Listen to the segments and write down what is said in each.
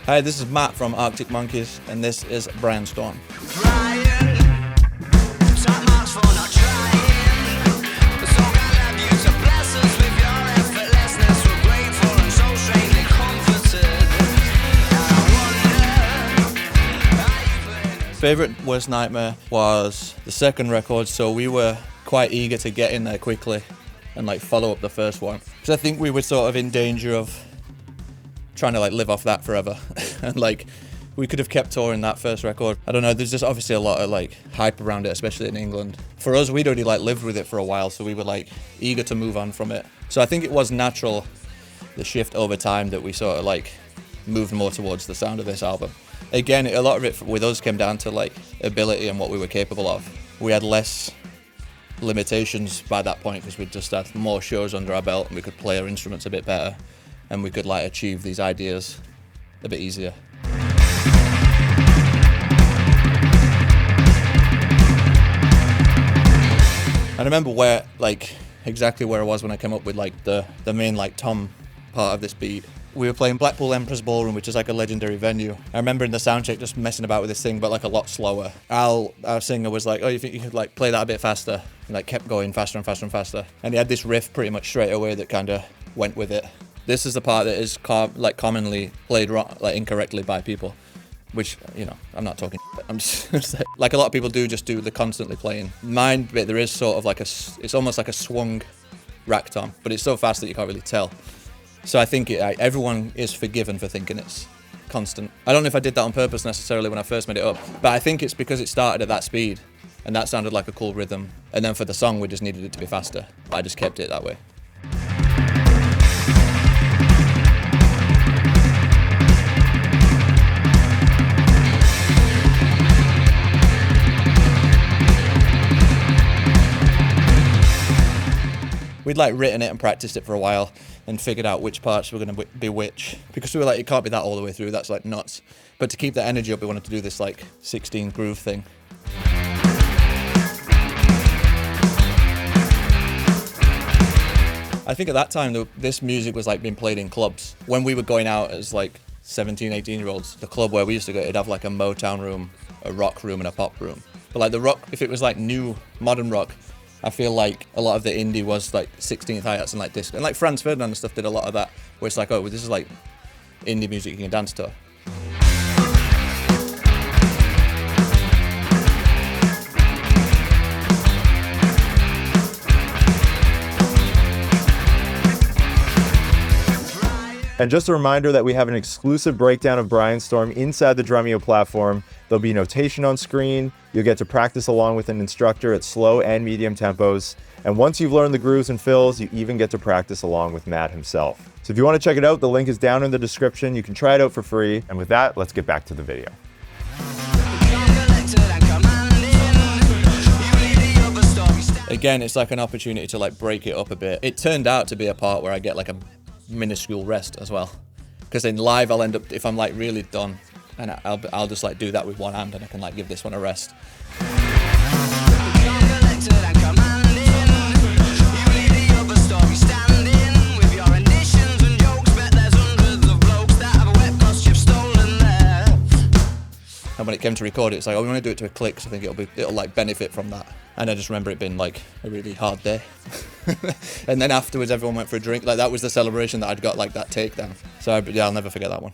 Hi, this is Matt from Arctic Monkeys, and this is Brianstorm. Favorite Worst Nightmare was the second record, so we were quite eager to get in there quickly and like follow up the first one, because I think we were sort of in danger of trying to like live off that forever. And like we could have kept touring that first record. I don't know, there's just obviously a lot of like hype around it, especially in England. For us, we'd already like lived with it for a while, so we were like eager to move on from it. So I think it was natural, the shift over time, that we sort of like moved more towards the sound of this album. Again, a lot of it with us came down to like ability and what we were capable of. We had less limitations by that point because we just had more shows under our belt and we could play our instruments a bit better and we could like achieve these ideas a bit easier. I remember exactly where I was when I came up with like the main like tom part of this beat. We were playing Blackpool Empress Ballroom, which is like a legendary venue. I remember in the soundcheck just messing about with this thing, but like a lot slower. Al, our singer, was like, "Oh, you think you could like play that a bit faster?" And like kept going faster and faster and faster. And he had this riff pretty much straight away that kind of went with it. This is the part that is commonly played incorrectly by people, which, you know, I'm not talking. I'm just like a lot of people do the constantly playing. Mine bit, there is sort of it's almost like a swung rack tom, but it's so fast that you can't really tell. So I think everyone is forgiven for thinking it's constant. I don't know if I did that on purpose necessarily when I first made it up, but I think it's because it started at that speed and that sounded like a cool rhythm. And then for the song, we just needed it to be faster. I just kept it that way. We'd like written it and practiced it for a while and figured out which parts were going to be which, because we were like, it can't be that all the way through, that's like nuts. But to keep the energy up, we wanted to do this like 16 groove thing. I think at that time, this music was like being played in clubs. When we were going out as like 17, 18-year-olds, the club where we used to go, it'd have like a Motown room, a rock room, and a pop room. But like the rock, if it was like new, modern rock, I feel like a lot of the indie was like 16th hi-hats and like disco. And like Franz Ferdinand and stuff did a lot of that, where it's like, oh, this is like indie music you can dance to. And just a reminder that we have an exclusive breakdown of Brianstorm inside the Drumeo platform. There'll be notation on screen. You'll get to practice along with an instructor at slow and medium tempos. And once you've learned the grooves and fills, you even get to practice along with Matt himself. So if you want to check it out, the link is down in the description. You can try it out for free. And with that, let's get back to the video. Again, it's like an opportunity to like break it up a bit. It turned out to be a part where I get like a minuscule rest as well, because in live I'll end up, if I'm like really done, and I'll just like do that with one hand and I can like give this one a rest. And when it came to record it, it's like, oh, we want to do it to a click, so I think it'll like benefit from that. And I just remember it being like a really hard day. And then afterwards, everyone went for a drink. Like that was the celebration that I'd got like that takedown. So yeah, I'll never forget that one.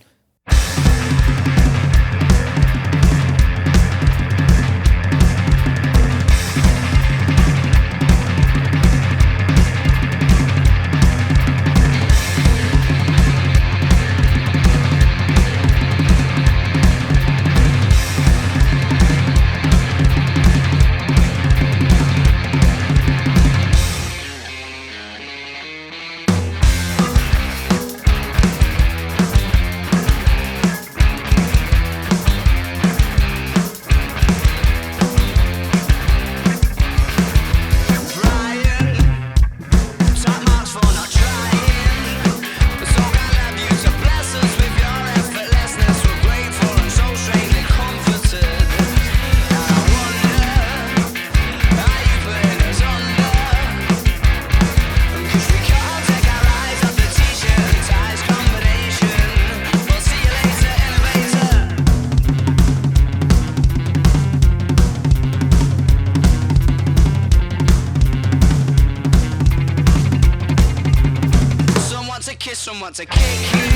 to kick you